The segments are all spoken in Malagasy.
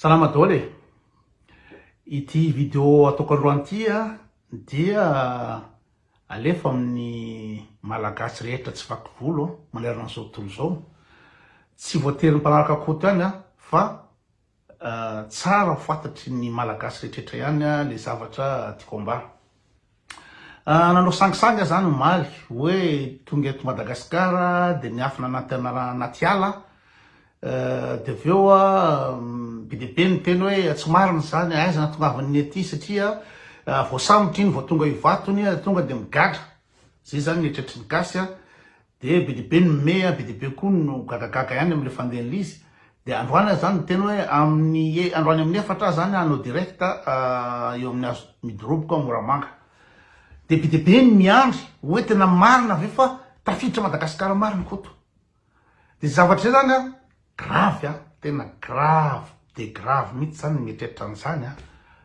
Salama daholo e. Ity video ataoko aloha ity dia alefa amin'ny malagasy rehetra tsy vaky volo manerana an'izao tontolo izao. Tsy voatery mpanaraka akoto ihany fa tsara ho fantatry ny malagasy rehetra ihany le zavatra tiako ambara. Nanao sangisangy zany omaly hoe tonga eto Madagasikara de niafina anaty ala de aveo be ny teny hoe tsy marina zany aiza natongavan'ny ety satria voasambotra iny vao tonga ivatony tonga de migadra zay zany eritreritry ny gasy de be ny mea be koa no gagagaga ihany am'le fandehan'le izy de androany zany ny teny hoe androany amin'ny efatra zany anao direct eo amin'ny azo midoroboka Moramanga de be ny miandry hoe tena marina ve fa tafiditra Madagasikara marina koto de zavatra zay zany grave tena grave de grave mihitsy zany mietreritra an'izany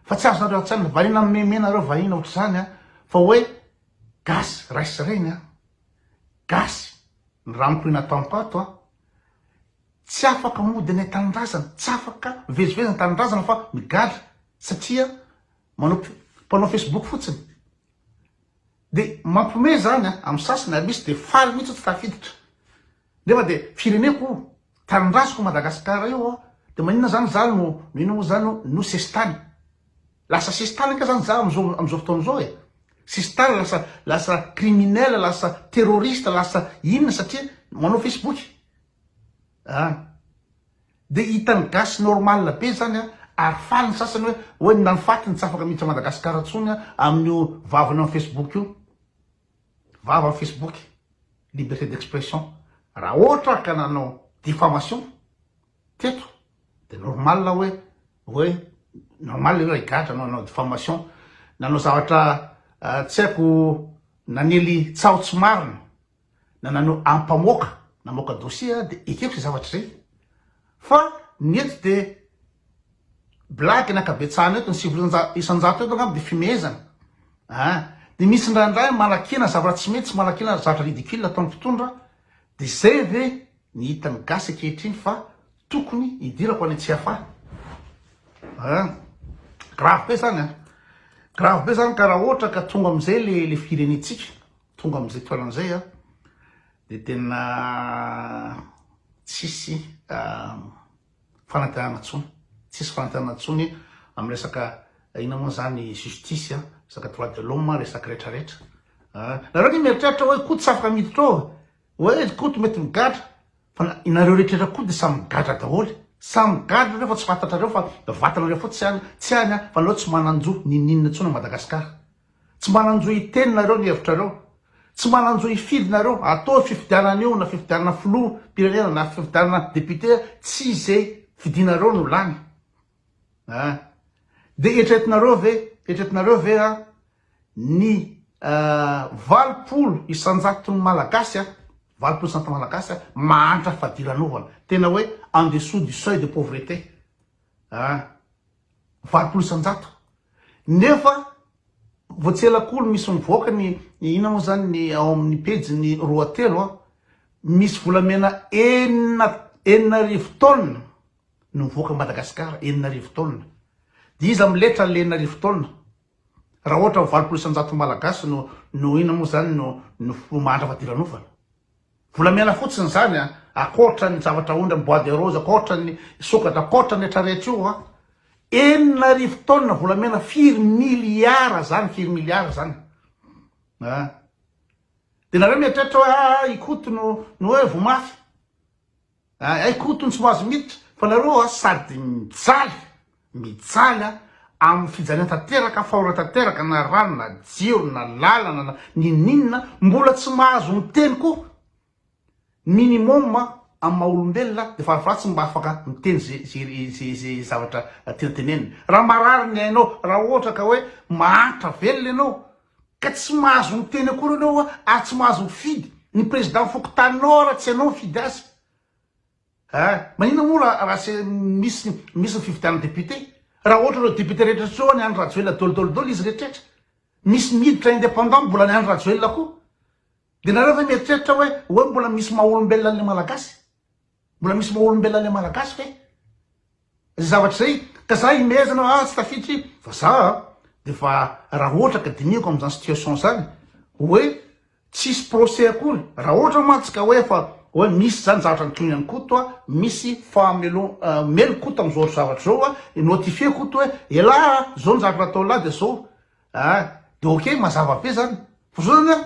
fa tsy azo nareo tsany vahina memenareo vahina ohatr' zany fa hoe gasy raisy reny gasy ny raha mikorina tampato tsy afaka mody ny tanindrazana tsy afaka vezivezina tanindrazana fa migadra satria mpanao Facebook fotsiny de mampome zany amin'ny sasany misy de faly mihitsy tsy tafiditra nefa de fireneko tanindraziko Madagasikara io de manina zany za no ino moa zany no sestany lasa sestany ka zany za am'izao fotoana zao sestany lasa criminel lasa terroriste lasa inona satria manao Facebook de hitany gasy normal be zany ary faly ny sasany hoe nany fatiny tsy afaka miditra Madagasikara tsony amin'io vavany amin'ny Facebook io vava amin'ny Facebook liberté d'expression raha ohatra ka nanao diffamation teto de normal hoe normal hoe gadra nanao diffamation nanao zavatra tsy haiko nanely tsao tsy marina na nanao ampamoaka namoaka dossier de ekeko zay zavatra zay fa nety de blague ny akabetsahana eto ny isanjato eto angamba de fimezana de misy ndraindray malakina zavatra tsy mety tsy malakina zavatra ridicule ataon'ny mpitondra de zay ve ny hitany gasy akehitriny fa tokony idirako any Tsiafa grave be zany grave be zany ka raha ohatra ka tonga am'izay le firenetsika tonga am'izay toeran'izay de tena tsisy fanantenana tsony amy resaka ina moa zany justice resaka droit de l'homme resaka rehetrarehetra nareo ny mieritreritra hoe koto tsy afaka miditra hoe koto mety migadra fa inareo rehetrrehetra koa de samy migadra daholo samy migadra reo fa tsy fantatrareo fa vatanareo fo tsy any fa nareo tsy mananjo ninina tsony Madagasikara tsy mananjo iteninareo ny hevitrareo tsy mananjo ifidinareo atao fifidianana io na fifidianana filoha pirenena na fifidianana député tsy zay fidinareo no lany de eritreretinareo ve ny valopolo isanjaton'ny malagasy valopolo isanjato malagasy mahantra fadiranovana tena hoe en dessous du seuil de pauvreté valopolo isanjato nefa voatselakolo misy mivoaka ny ina moa zany ny ao amin'ny pejiny roa telo misy volamena enina rivo taona no mivoaka Madagasikara enina rivo taona de izy amletra le enina rivo taona raha ohatra valopolo isanjato malagasy no ina moa zany no mahandra fadiranovana volamena fotsiny zany akoatra ny zavatra ondra bois de rose akoatra ny sokatra akoatra ny retrarehetra io enina rivo taona volamena 4 miliara zany de nareo mieritreritra hoe ikoto no hoe vomafy ikoto ny tsy mahazo miditra fa nareo sady mijaly amin'ny fijaliana tanteraka fahora tanteraka na rano na jiro na lalana na ninina mbola tsy mahazo miteny koa minimum amin'ny maha-olombelona de farafatsy mba afaka miteny zay zavatra tenatenenina raha marary ny ainao raha ohatra ka hoe mahantra velona ianao ka tsy mahazo miteny akory anao tsy mahazo mifidy ny président fokotaninao raha tsy anao mifidy azy manina moa raha misy fifidianana député raha ohatra reo député rehetra treo ny andro rajoelona dolidolidolo izy rehetrrehetra misy miditra indépendant mbola ny andro rajoelona koa de nareo ve mieritreritra hoe mbola misy maha-olombelona le malagasy mbola misy maha-olombelona le malagasy fe zay zavatra zay ka za imezana tsy tafitry fa za de fa raha ohatra ka diniko am'izany situation zany hoe tsisy procès akory raha ohatra mantsika hoe fa hoe misy zany zavatra nitony ihany koto misy melo koto am'zao zavatra zao notifie koto hoe ela zao ny zavatra atao la de zao de ok mazava be zany fa zao zany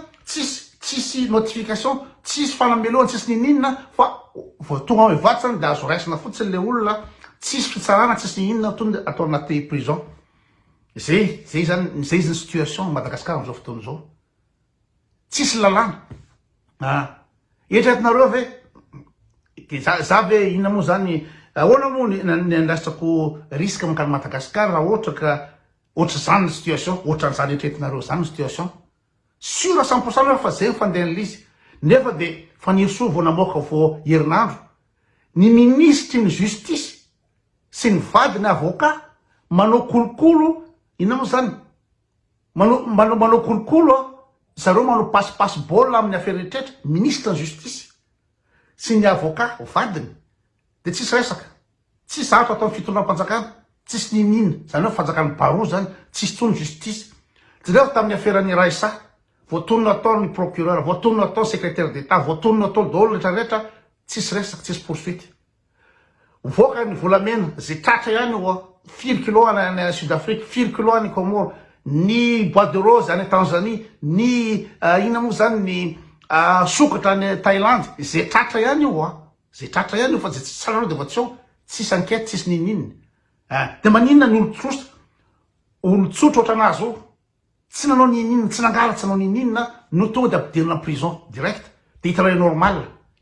tsisy notification tsisy fanameloana tsisy nininona fa vo tonga hoe vaty zany de azo raisina fotsiny le olona tsisy fitsarana tsisy nininona tony atao anaty prison zay zany situation Madagasikara am'zao fotoana zao tsisy lalàna eritreretinareo ve za ve inona moa zany ahoana moa ny andrasako risque mankany Madagasikara raha ohatra ka ohatra zany ny situation ohatran'izany eritreretinareo zany ny situation sur à 100% fa zay fandehan'le izy nefa de fanirisoa vo namoaka vo herinandro ny ministry ny justice sy ny vady ny avocat manao kolokolo inona moa zany manao kolokolo zareo manao passe bol amin'ny affaire rehetrrehetra ministre ny justice sy ny avocat vadiny de tsisy resaka tsisy zavatra atao fitondram-panjakana tsisy ninina zany hoe fanjakany baro zany tsisy tsony justice jereo tamin'ny affaire-ny Raisa voatonona atao ny procureur voatonona atao secrétaire d'état voatonona atao daholo rehetrarehetra tsisy resaka tsisy poursuite voaka ny volamena zay tratra ihany firy kilo any Sud-Afrique firy kilo any Comore ny bois de rose any Tanzanie ny ina moa zany ny sokatra any Thaïlande zay tratra ihany zay tratra ihany fa zay tsy tsara de tsy eo tsisy enquête tsisy ninina de maninona ny olotsotra ohatra anazy tsy nanao ninina tsy nangala tsy nanao ninina no tonga de ampidirina prison direct de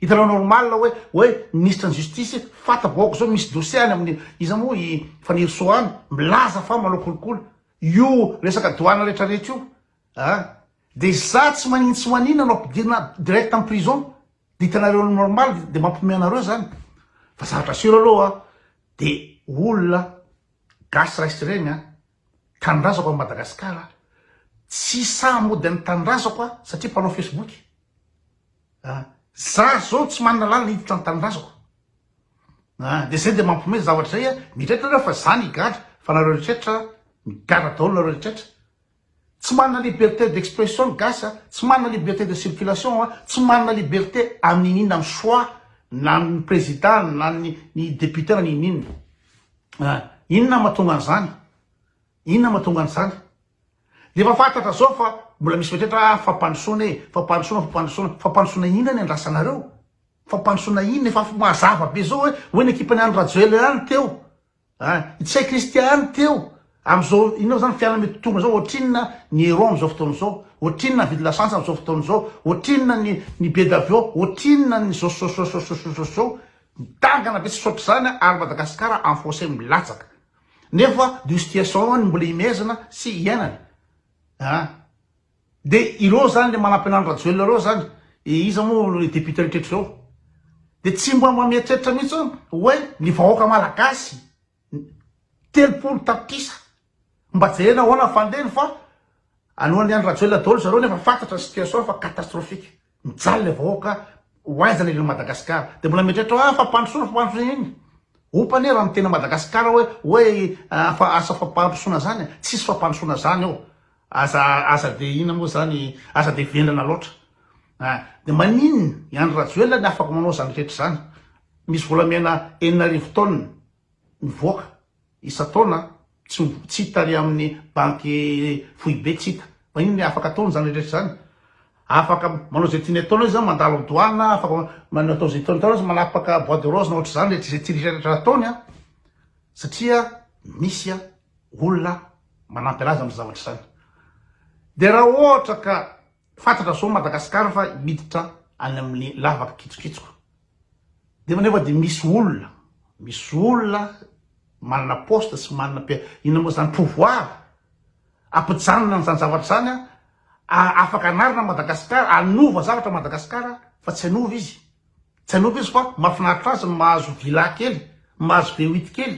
hitanao normal hoe ministre ny justice fatabaoko zao misy dossier any amin'ny iza moa fanirisoa any milaza fa manao kolokolo io resaka douane rehetrarehetra io de za tsy manino tsy manina anao ampidirina direct en prison de hitanareo normal de mampiome anareo zany fa zavatra siro aloha de olona gasy raisy reny tanindrazako a Madagasikara tsy sa mody ny tanindrazako satria mpanao Facebook za zao tsy manana lalana hiditra ny tanindrazako de zay de mampiome zavatra zay mitretrareo fa zany higadra fa nareo rehetrrehetra migadra daholo nareo rehetrrehetra tsy manana liberté d'expression gasa tsy manana liberté de circulation tsy manana liberté amin'inina amin'ny choix na ny président na ny député na ninina inona mahatonga an'izany inona mahatonga an'izany de efa fantatra zao fa mbola misy rehetrrehetra fampandrosoana inona ny andrasanareo fampandrosoana inona efa mazava be zao hoe ny ekipany any Rajoely any teo tsy Christian any teo am'izao inao zany fiaina mety tonga zao ohatrinona ny héros am'izao fotoana zao ohatrinona ny vide lasantsy am'izao fotoana zao ohatrinona ny be d'avion ohatrinona ny zao mitangana be tsy sotry zany ary Madagasikara enfoncé milatsaka nefa de situation ny mbola imezana sy iainana de ireo zany le manampy anany Rajoely reo zany iza moa député rehetrrehetra zao de tsy mba mamietreritra mihitsy hoe ny vahoaka malagasy telopolo tapitrisa mba jerena hoana fandeny fa anohan'ny any Rajoely daholo zareo nefa fantatra ny situation fa catastrophique mijaly le vahoaka hoaizana ilay Madagasikara de mbola mietreritra fampandrosoana iny opany raha mitena Madagasikara hoe asa fampandrosoana zany tsisy fampandrosoana zany eo asa de ina moa zany asa de vendana loatra de maninona iany Rajoely ny afaka manao zany rehetra zany misy volamena 4 taona mivoaka isa-taona tsy hita ary amin'ny banky Foibe tsy hita maninona ny afaka ataony zany rehetra zany afaka manao zay tiany ataona izy zany mandalo douane afaka manao zay taona izy manapaka bois de rose na ohatra zany zay tirehetra ataony satria misy olona manampy anazy amin'ny zavatra zany de raha ohatra ka fantatra zao Madagasikara fa miditra any amin'ny lavaka kitsokitsoko de nefa de misy olona manana poste sy manana inona moa zany pouvoir ampijanona n'izany zavatra zany afaka anarina Madagasikara anova zavatra Madagasikara fa tsy anova izy fa mahafinaritra azy mahazo villa kely mahazo V8 kely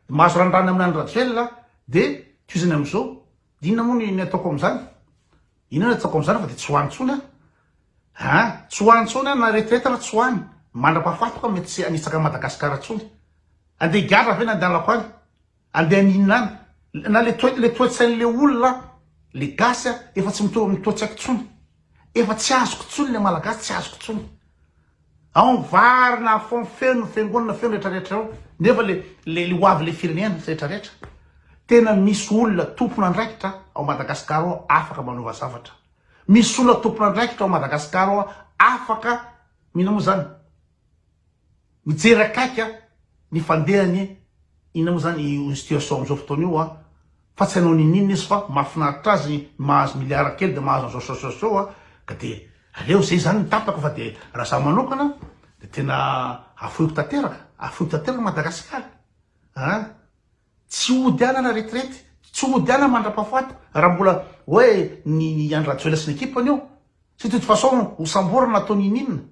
mahazo randrany amin'ny any Rajoely de toizany am'izao inona moa ny ataoko am'izany inona ny ataoko am'izany fa de tsy hoany tsony tsy hoany tsony na retraite tsy hoany mandra-pahafatoka mety tsy anitsaka Madagasikara tsony andeha gara ve nandalako any andeha ninana na le toetsain'le olona le gasy efa tsy mitoetsaiko tsony efa tsy azoko tsony le malagasy tsy azoko tsony ao varina fo feno fiangonana feno rehetrarehetra ao nefa le hoavy le firenena rehetrarehetra tena misy olona tompona andraikitra ao Madagasikara ao afaka manova zavatra misy olona tompona andraikitra ao Madagasikara ao afaka mino moa zany mijery akaika ny fandehany ina moa zany situation am'izao fotoana io fa tsy hainao ninina izy fa mahafinaritra azy mahazo miliara kely de mahazo sosososao ka de aleo zay zany nitapako fa de raha za manokana de tena afoiko tanteraka Madagasikara tsy ody ana na retrety tsy ody ana mandrapahafaty raha mbola hoe ny Andry Rajoelina sy ny ekipany io sy de toute façon hosamborana atao ninina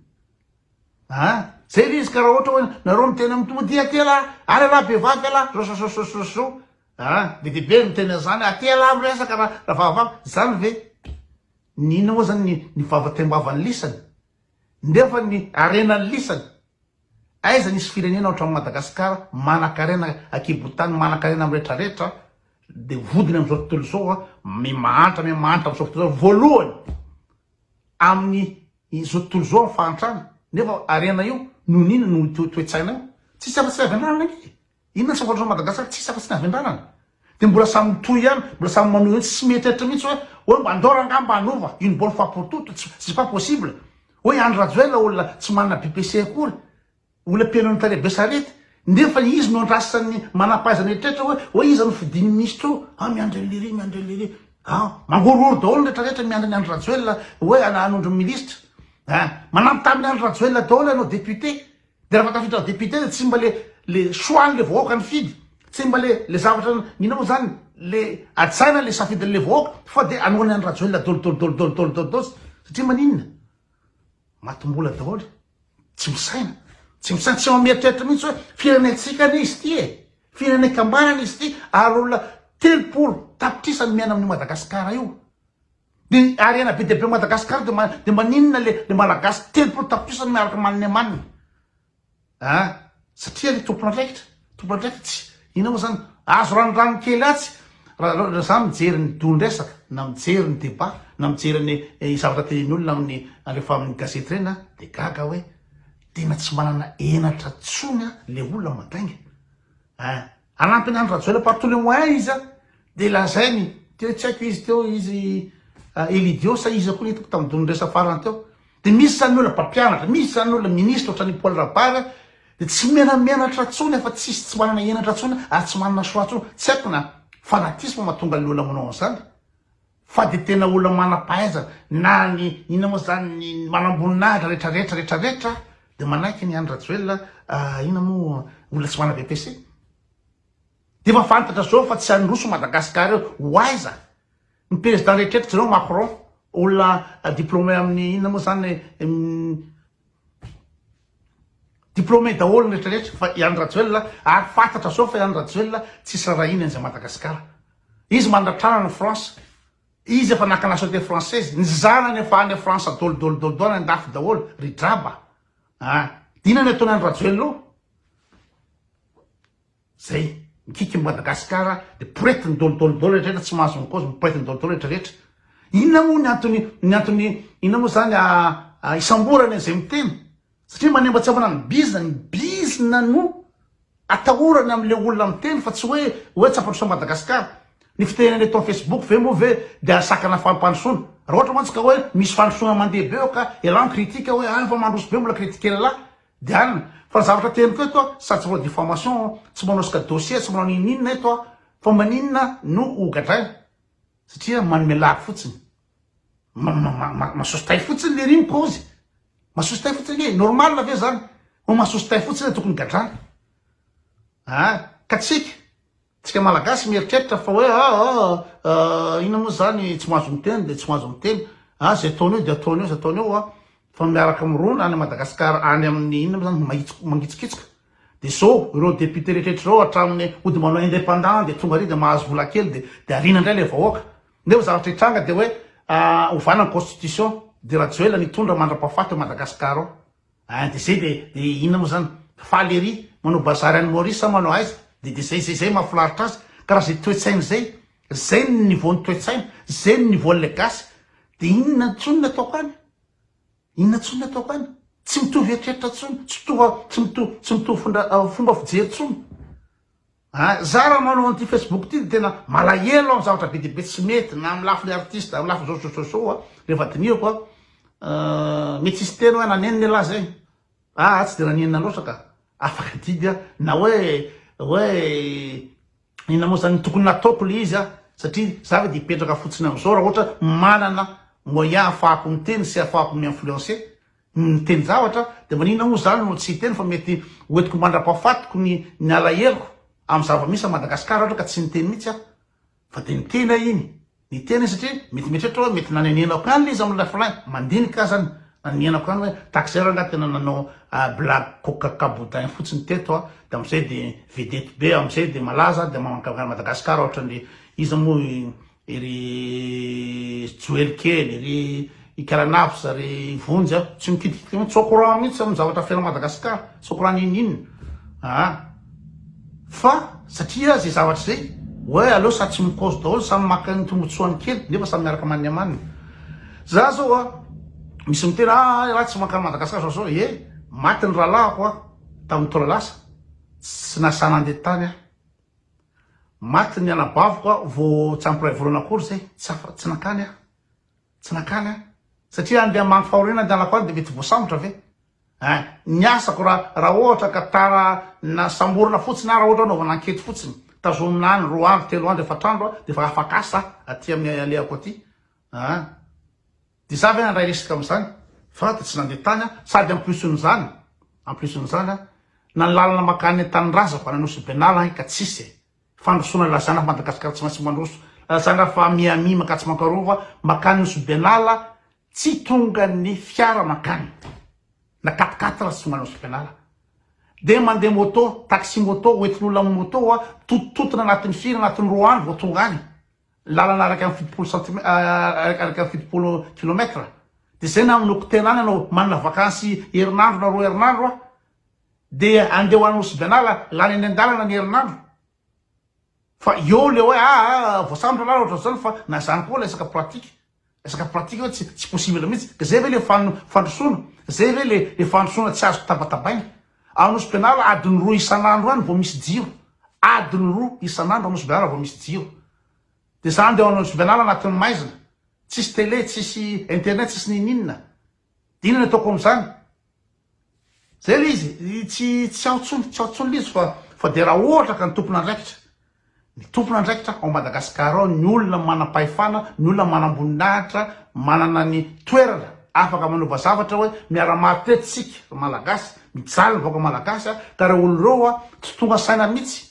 zay le izy ka raha ohatra hoe nareo miteny mitodia atela any raha be vavy ala so de be miteny zany atela am resaka raha vavavavy zany ve nina moa zany ny vavatembavan'ny lisany nefa ny arenan'ny lisany aiza nisy firenena ohatra amin'ny Madagasikara manan-karena akibotany manan-karena amin'ny rehetrarehetra de vodiny am'izao tontolo zao mimahantra am'izao fotoana zao voalohany amin'ny izao tontolo zao amin'ny fahantrana nefa arena io no nina no toetsaina io tsisy afa-tsy avy-andranana inona tsy fandraso Madagasikara tsisy afa-tsy ny avy-andranana de mbola samy mitoy ihany mbola samy manohy tsy mietreritra mihitsy hoe mba andora ngamba anova une bonne fois pour toutes c'est pas possible hoe Andry Rajoelina olona tsy manana BPC akory olona mpianao Natalia Besarety nefa izy no andrasany manampahaizana eritreretra hoe izy no fidiny ministre miandry an'lery mangororo daholo rehetrarehetra miandry ny Andry Rajoelina hoe anondro ministre manampy taminy Andry Rajoelina daholo anao député de raha tafiditra député de tsy mba le soany le vahoaka ny fidy tsy mba le zavatra nina moa zany le atsaina le safidin'le vahoaka fa de anoany Andry Rajoelina dolo satria maninona matombola daholo tsy misaina tsy mametritreritra mihitsy hoe firenentsika izy ty firenenkambanana izy ty ary olona 30 tapitrisany miaina amin'ny Madagasikara io de arena be deabe Madagasikara de maninona le malagasy 30 tapitrisany miaraka maniny amaniny satria le tompona andraikitra tsy ina moa zany azo ranoranony kely atsy raha za mijery ny donresaka na mijery ny débat na mijery ny zavatra tenenyolona rehefa amin'ny gazety reny de gaga hoe tena tsy manana enatra tsony le olona madainga anampiny Andry Rajoelina par tous les moyens izy de lazainy teo tsy haiko izy teo izy Elidio sa izy koa hitako tamin'ny doniresa farany teo de misy zany olona mpampianatra misy zany olona ministre ohatrany Paul Rabara de tsy mianatra tsony efa tsy manana enatra tsony ary tsy manana soa tsony tsy haiko na fanatisme mahatonga le olona manao an'izany fa de tena olona manam-pahaizana na ny ina moa zany ny manamboninahitra rehetrarehetra de manaiky ny Andry Rajoelina ina moa olona tsy mana BPC de fa fantatra zao fa tsy anroso Madagasikara eo hoaiza ny président rehetrarehetra zao Macron olona diplômé amin'ny ina moa zany diplômé daholo ny rehetrarehetra fa i Andry Rajoelina ary fantatra zao fa i Andry Rajoelina tsisy rarahina an'izay Madagasikara izy mandatrana ny France izy efa naka nationalité française ny zanany efa any France dolo andafy daholo ry draba dina ny ataony Andry Rajoelina zay mikiky Madagasikara de poretiny dolo rehetrarehetra tsy mahazo ny cause miporetiny dolo rehetrarehetra inona moa ny antony ina moa zany isamborany zay miteny satria manemba tsy amanany bizina no atahorany am'le olona miteny fa tsy hoe tsapatrosa Madagasikara ny fitenany eto Facebook ve moa ve de asakana fampandrosoana raha ohatra mantsy ka hoe misy fandrosoana mandeha be eo ka elan kritika hoe fa mandroso be mbola kritikely lahy de anina fa ny zavatra teniko eto sady tsy manao diffamation tsy manosika dossier tsy manao ninina eto fa maninona no ogadrainy satria manome laky fotsiny masositay fotsiny le riny cause masositay fotsiny normal ave zany ho masositay fotsiny tokony gadrana ka tsika malagasy mieritreritra fa hoe ina moa zany tsy mahazo miteny de tsy mahazo miteny zay ataony eo de ataony eo zay ataony eo fa miaraka mirona any Madagasikara any amin'ny inona zany mangitsikitsika de zao ireo député rehetrarehetra zao hatramin'ny ody manao indépendant de tonga ry de mahazo vola kely de arina indray le vahoaka nefa zavatra hitranga de hoe ovana ny constitution de Rajoelina nitondra mandrapahafaty Madagasikara ao de zay de inona moa zany falery manao bazary any Maurice manao aiza de zay mahafinaritra azy karaha zay toetsaina zay ny niveaun'ny toetsaina zay ny niveaun'le gasy de inona tsony ataoko any tsy mitovy eritreritra tsony tsy mitovy fomba fijery tsony za raha manao an'ity Facebook ty de tena malahelo amin'ny zavatra be de be tsy mety na amin'ny lafiny artiste amin'ny lafiny zao rehefa dinihako mety tsisy teny hoe naneniny alahy zay tsy de nanenina loatra ka afaka didy na hoe inona moa zany tokony nataoko le izy satria za ve de hipetraka fotsiny am'izao raha ohatra manana moyen ahafahako miteny sy ahafahako mi-influencer miteny zavatra de manina moa zany no tsy hiteny fa mety hoetiko mandra-pahafatiko ny alahelo amin'ny zava-misy a Madagasikara ohatra ka tsy niteny mihitsy fa de niteny iny niteny satria mety mieritreritra hoe mety nanenenako any le izy amin'ny lafilay mandinika zany nanenako any hoe taxer nga tena nanao blague coca-caboudin fotsiny teto de am'izay de vedety be am'izay de malaza de mamakavana Madagasikara ohatran'le izy moa ery joel kely ery ikaranafo ry vonjy tsy mikidikitika mihitsy tsy courant mihitsy amin'ny zavatra fiaina Madagasikara tsy courant ininina fa satria zay zavatra zay hoe aleo sa tsy mikozy daholo samy maka ny tombotsoany kely nefa samy miaraka maniny amaniny za zao misy mitena raha tsy makany Madagasikara zao maty ny rahalahako tamin'ny tolalasa tsy nasana andeha tany maty ny anabaviko vo tsy ampiray volana akory zay tsy nakany satria andeha mangy fahoriana andeha alako any de mety voasambotra ve ny asako raha ohatra ka tara na samborona fotsiny raha ohatra anaovana ankety fotsiny tazomina any 2 andro 3 andro 4 andro de fa afaka asa aty amin'ny aleako aty de za ve nandray resaka am'izany fa de tsy nandeha tany sady amplusin'zany na ny lalana makany Tanindrazako nanosy Benala ka tsisy fandrosona lazana fa Madagasikara tsy maintsy mandroso lazana fa miami maka tsy mankarova makany nosy Benala tsy tonga ny fiara makany na 4x4 tsy tonga nosy Benala de mandeha moto taxi moto hoetin'olona amin'ny moto totototona anatin'ny firy anatin'ny 2 andro vo tonga any lalana araka amin'ny 70 kilometra de zay na aminoko tena any anao manana vakansy herinandro na 2 herinandro de andeha ho any nosy Benala lany eny an-dalana ny herinandro fa eo le hoe voasambotra lala ohatra zany fa na zany koa resaka pratique hoe tsy possible mihitsy ka zay ve le fandrosoana zay ve le fandrosoana tsy azoko tabatabaina anosy Benala adiny 2 isan'andro any vo misy jiro adiny 2 isan'andro anosy Benala vo misy jiro de za andeha anosy Benala anatin'ny maizina tsisy télé tsisy internet tsisy nininina de inona ataoko am'izany zay le izy tsy aotsony le izy fa de raha ohatra ka ny tompona andraikitra ao Madagasikara ao ny olona manam-pahefana ny olona manamboninahitra manana ny toerana afaka manova zavatra hoe miara-mahatetsika malagasy mijaly vaoka malagasy ka raha olo reo tsy tonga saina mihitsy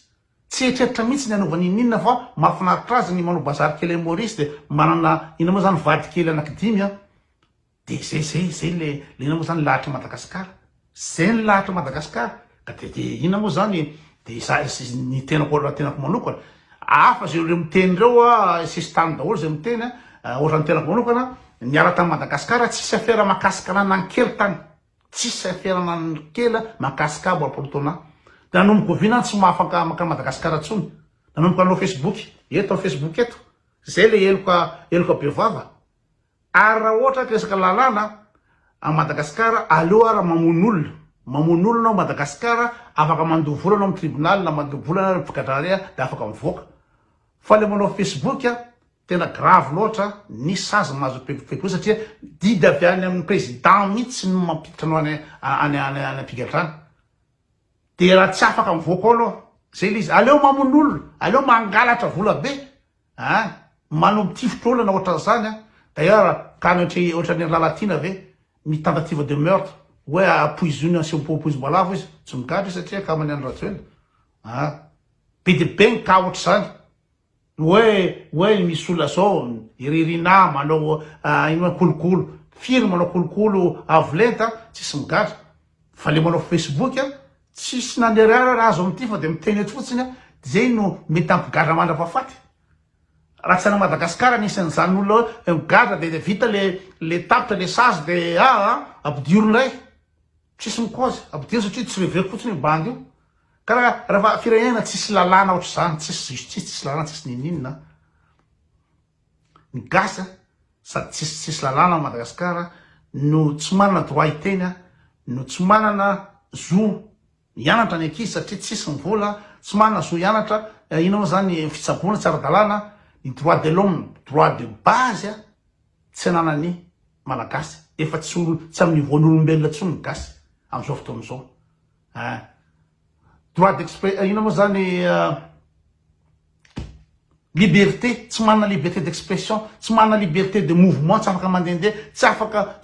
tsy eritreritra mihitsy ny anaovany ninina fa mahafinaritra azy ny manao bazary kely Maurice de manana ina moa zany vady kely anankidimy de zay le ina moa zany lahatra Madagasikara zay ny lahatra Madagasikara ka de ina moa zany de ny tenako manokana afa zay re miteny reo sisy tany daholo zay miteny ohatra ny tenako manokana niara tany Madagasikara tsisy afera makasika nankely tany tsisy afera nankely makasika boapolotona de nanomboka oviana tsy mahafaka makany Madagasikara tsony nanomboka anao Facebook eto Facebook eto zay le eloka be vava ary raha ohatra resaka lalàna a Madagasikara aleo ara mamono olona ao Madagasikara afaka mandoha volana amin'ny tribunal na mandoha volana mpigadrarea de afaka mivoaka fa le manao Facebook tena grave loatra ny sazy mahazo peko satria didy avy any amin'ny président mihitsy no mampiditra anao any ampigadrana de raha tsy afaka mivoaka ao aloha zay le izy aleo mamono olona aleo mangalatra vola be manao mitifitra olona ohatra zany d'ailleurs ka ohatran'ny lalatina ve mi-tentative de meurtre hoe apoizony sy poizy-balavo izy tsy migadra izy satria ka maneno ratsy hoe be de be ny ka ohatra zany hoe misy olona zao iririna manao ino kolokolo firy manao kolokolo avolenta tsisy migadra fa le manao Facebook tsisy nanderea raha azo amity fa de miteny eto fotsiny zay no mety ampigadra mandra-pahafaty raha tsy ana Madagasikara nisan'izany olona hoe migadra de vita le tapitra le sazy de ampidirondray tsisy mikozy abdia satria tsy revery fotsiny bandy io karaha raha firenena tsisy lalàna ohatry zany tsisy justice tsisy lalàna tsisy nininina ny gasa sady tsisy lalàna Madagasikara no tsy manana droit hiteny no tsy manana zo hianatra ny ankizy satria tsisy ny vola tsy manana zo hianatra ina moa zany fitsaboana tsy ara-dalàna ny droit de l'homme droit de base tsy ananany malagasy efa tsy amin'ny voan'olombelona tsony ny gasy am'izao fotoan'izao droit d'expression ina moa zany liberté tsy manana liberté d'expression tsy manana liberté de mouvement tsy afaka mandehandeha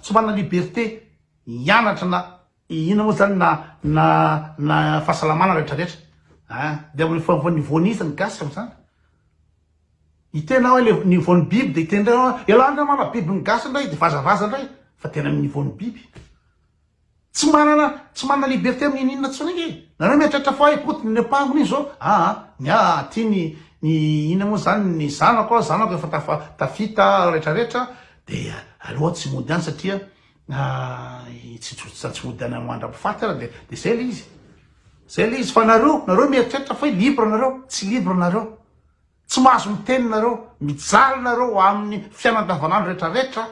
tsy manana liberté hianatra na ina moa zany na fahasalamana rehetrarehetra de amin'ny nivoanisa ny gasy am'zany itenao le nivoan'ny biby de itendreo elandra mana biby ny gasy ndray de vazavaza ndray fa tena amin'ny nivoan'ny biby tsy manana liberté amin'ny inina tsony ike nareo miatratra fa ipotony ny apangony zao tia ny ina moa zany ny zanako efa tafita rehetrarehetra de aloha tsy mody any satria tsy mody any mandram-pifaty ara de zay le izy fa nareo mieritreritra fa libre nareo tsy libre nareo tsy mahazo miteny nareo mijaly nareo amin'ny fiainandavanandro rehetrarehetra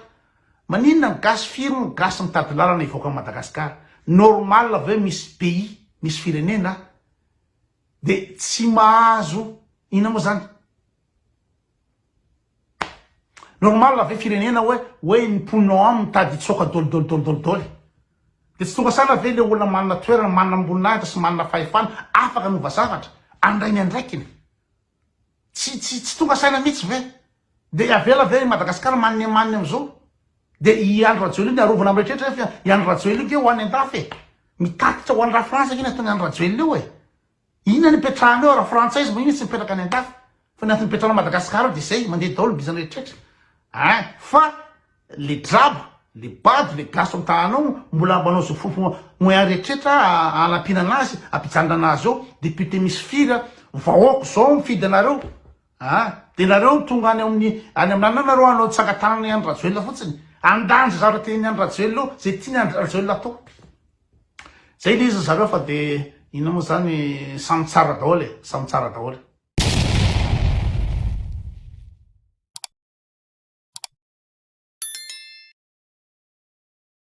maninona ny gasy firy ny gasy mitady lalana ivoaka Madagasikara normal aveo misy pays misy firenena de tsy mahazo ina moa zany normal ave firenena hoe niponao am mitady itsoka dolidolidolidolidoly de tsy tonga sana ave le olona manana toerana manana amboninahitra sy manana fahefana afaka nova zavatra andrainy andraikiny tsy tonga saina mihitsy ve de avela ave Madagasikara maniny am'izao de i Andro Rajoelina ny arovana am rehetrarehetra i Andro Rajoelina ke ho any an-dafy mitatitra ho any raha Frantsa iny atao ny Andro Rajoelina io ina ny petrahaneo raha frantsaizy mo iny tsy mipetraka any an-dafy fa niatiny petrahana Madagasikara de zay mandeha daholo bizany rehetrarehetra fa le drabo le bady le gaso am'tananao mbola mbanao zo fofo moyen rehetrarehetra anampiana anazy ampijanona anazy ao député misy fira vahoako zao mifidy anareo de nareo tonga any amin'nanao nareo anao tsangatanana Andro Rajoelina fotsiny andanja zavatra teny Andro Rajoelina zay tiany Andro Rajoelina atao zay le izy zareo fa de ina moa zany samy tsara daholo